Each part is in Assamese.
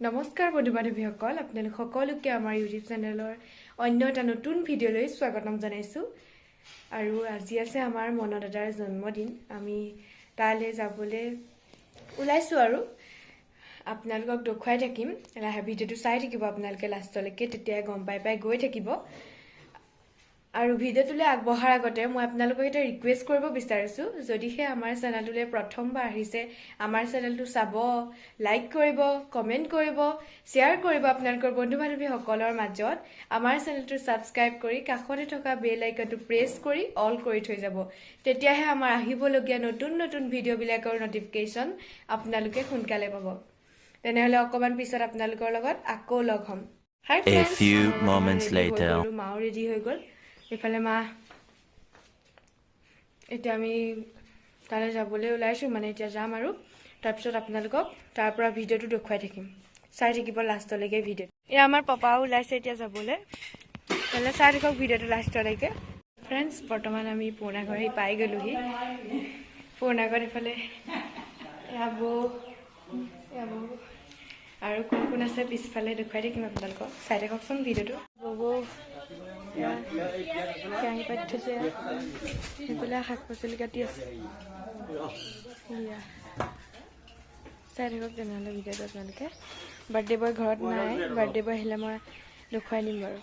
নমস্কাৰ বন্ধু বান্ধৱীসকল, আপোনালোক সকলোকে আমাৰ ইউটিউব চেনেলৰ অন্য এটা নতুন ভিডিঅ'লৈ স্বাগতম জনাইছোঁ। আৰু আজি আছে আমাৰ মন দাদাৰ জন্মদিন। আমি তালৈ যাবলৈ ওলাইছোঁ আৰু আপোনালোকক দেখুৱাই থাকিম। লাহে ভিডিঅ'টো চাই থাকিব আপোনালোকে লাষ্টলৈকে, তেতিয়াই গম পাই গৈ থাকিব। আৰু ভিডিঅ'টোলৈ আগবঢ়াৰ আগতে মই আপোনালোকক এটা ৰিকুৱেষ্ট কৰিব বিচাৰিছোঁ, যদিহে আমাৰ চেনেলটোলৈ প্ৰথমবাৰ আহিছে, আমাৰ চেনেলটো চাব, লাইক কৰিব, কমেণ্ট কৰিব, শ্বেয়াৰ কৰিব আপোনালোকৰ বন্ধু বান্ধৱীসকলৰ মাজত। আমাৰ চেনেলটো ছাবস্ক্ৰাইব কৰি কাষতে থকা বেল আইকনটো প্ৰেছ কৰি অল কৰি থৈ যাব। তেতিয়াহে আমাৰ আহিবলগীয়া নতুন নতুন ভিডিঅ'বিলাকৰ নটিফিকেশ্যন আপোনালোকে সোনকালে পাব। তেনেহ'লে অকণমান পিছত আপোনালোকৰ লগত আকৌ লগ হ'ম। হাই ফ্ৰেণ্ডছ, মাও ৰেডি হৈ গ'ল। এইফালে মা, এতিয়া আমি তালৈ যাবলৈ ওলাইছোঁ, মানে এতিয়া যাম আৰু তাৰপিছত আপোনালোকক তাৰ পৰা ভিডিঅ'টো দেখুৱাই থাকিম। চাই থাকিব লাষ্টলৈকে ভিডিঅ'। এয়া আমাৰ পাপাও ওলাইছে এতিয়া যাবলৈ, তালৈ চাই থাকক ভিডিঅ'টো লাষ্টলৈকে। ফ্ৰেণ্ডছ, বৰ্তমান আমি পুৰণা ঘৰ আহি পাই গ'লোহি। পুৰণা ঘৰ এইফালে এয়া বৌ আৰু কোন কোন আছে পিছফালে দেখুৱাই থাকিম আপোনালোকক। চাই থাককচোন ভিডিঅ'টো। বৌ কেৰাহী পাতি থৈছে, সেইফালে শাক পাচলি কাটি আছে। চাই থাকক তেনেহ'লে ভিডিঅ'টো আপোনালোকে। বাৰ্থডে বয় ঘৰত নাই, বাৰ্থডে বয় আহিলে মই দেখুৱাই দিম বাৰু।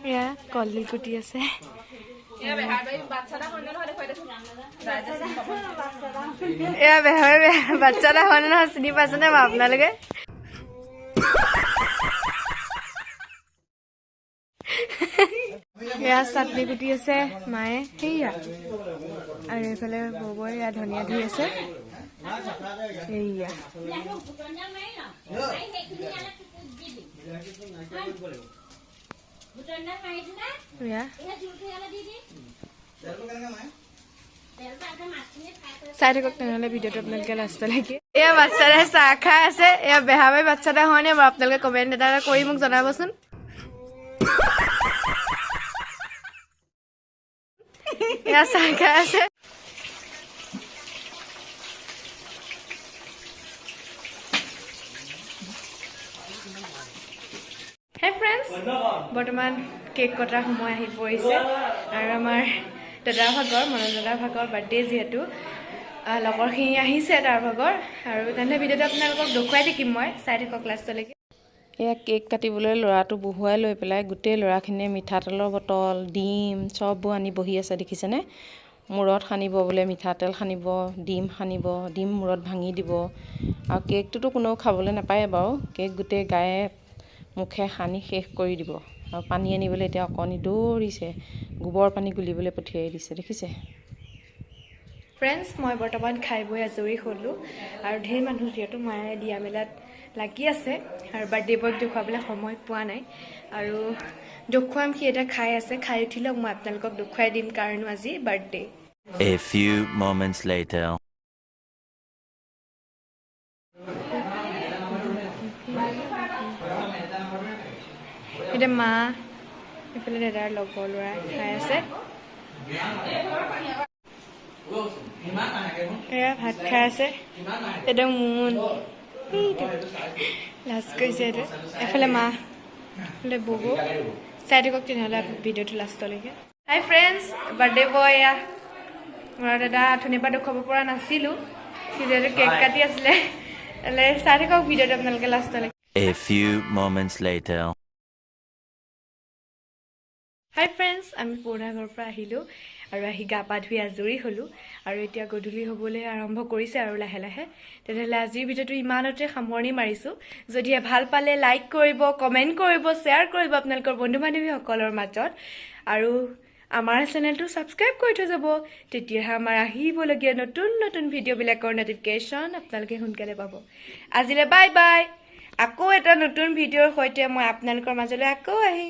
এয়া কলডিল কুটি আছে। এয়া বাচ্চা এটা হয় নহয়, চিনি পাইছেনে বাৰু আপোনালোকে? এয়া চাটনি কুটি আছে মায়ে, সেয়া। আৰু এইফালে বৌবই এয়া ধনিয়া ধুই আছে। এয়া চাই থাকক তেনেহ'লে ভিডিঅ'টো আপোনালোকে লাষ্টলৈকে। এয়া বাচ্চা এটাই চাহ খাই আছে। এয়া বেহাবাৰী বাচ্চা এটা হয়নে বাৰু? আপোনালোকে কমেণ্ট এটা কৰি মোক জনাবচোন। এয়া চাহ খাই আছে। হে ফ্ৰেণ্ডছ, বৰ্তমান কেক কটাৰ সময় আহি পৰিছে আৰু আমাৰ দাদাৰ ভাগৰ, মনোজ দাদাৰ ভাগৰ বাৰ্থডে যিহেতু, লগৰখিনি আহিছে তাৰ ভাগৰ। আৰু তেনে ভিডিঅ'টো আপোনালোকক দেখুৱাই থাকিম মই, চাই থাকক লাষ্টলৈকে। এয়া কেক কাটিবলৈ ল'ৰাটো বহুৱাই লৈ পেলাই গোটেই ল'ৰাখিনিয়ে মিঠাতেলৰ বটল, ডিম চববোৰ আনি বহি আছে, দেখিছেনে? মূৰত সানিব বোলে, মিঠাতেল সানিব, ডিম সানিব, ডিম মূৰত ভাঙি দিব। আৰু কেকটোতো কোনেও খাবলৈ নাপায় বাৰু, কেক গোটেই গায়ে মুখে সানি শেষ কৰি দিব। আৰু পানী আনিবলৈ এতিয়া অকণি দৌৰিছে, গোবৰ পানী গুলিবলৈ পঠিয়াই দিছে, দেখিছে? ফ্ৰেণ্ডছ, মই বৰ্তমান খাই বৈ আজৰি হ'লোঁ আৰু ঢেৰ মানুহ যিহেতু মায়ে দিয়া মেলাত লাগি আছে আৰু বাৰ্থডে বয়ক দেখুৱাবলৈ সময় পোৱা নাই। আৰু দেখুৱাম, সি এটা খাই আছে, খাই উঠিলক মই আপোনালোকক দেখুৱাই দিম, কাৰণ আজি birthday. A few moments later. এতিয়া মা, এইফালে দাদাৰ লগৰ ল'ৰা খাই আছে। এয়া ভাত খাই আছে, একদম মোন লাজ কৰিছে এইটো। এফালে মা, এইফালে ববু। চাই থাকক তেনেহ'লে ভিডিঅ'টো লাষ্টলৈকে। হাই ফ্ৰেণ্ডছ, বাৰ্থডে বয় এয়া মোৰ দাদা। অথনিৰ পৰা দেখুৱাব পৰা নাছিলোঁ, সি যিহেতু কেক কাটি আছিলে। চাই থাকক ভিডিঅ'টো আপোনালোকে লাষ্টলৈকে। A few moments later. High friends, আমি পুৰণা ঘৰৰ পৰা আহিলোঁ আৰু আহি গা পা ধুই আজৰি হ'লোঁ। আৰু এতিয়া গধূলি হ'বলৈ আৰম্ভ কৰিছে আৰু লাহে লাহে। তেনেহ'লে আজিৰ ভিডিঅ'টো ইমানতে সামৰণি মাৰিছোঁ। যদিহে ভাল পালে লাইক কৰিব, কমেণ্ট কৰিব, শ্বেয়াৰ কৰিব আপোনালোকৰ বন্ধু বান্ধৱীসকলৰ মাজত। আৰু আমাৰ চেনেলটো ছাবস্ক্ৰাইব কৰি থৈ যাব, তেতিয়াহে আমাৰ আহিবলগীয়া নতুন নতুন ভিডিঅ'বিলাকৰ নটিফিকেশ্যন আপোনালোকে সোনকালে পাব। আজিলৈ বাই বাই। আকৌ এটা নতুন ভিডিঅ'ৰ সৈতে মই আপোনালোকৰ মাজলৈ আকৌ আহিম।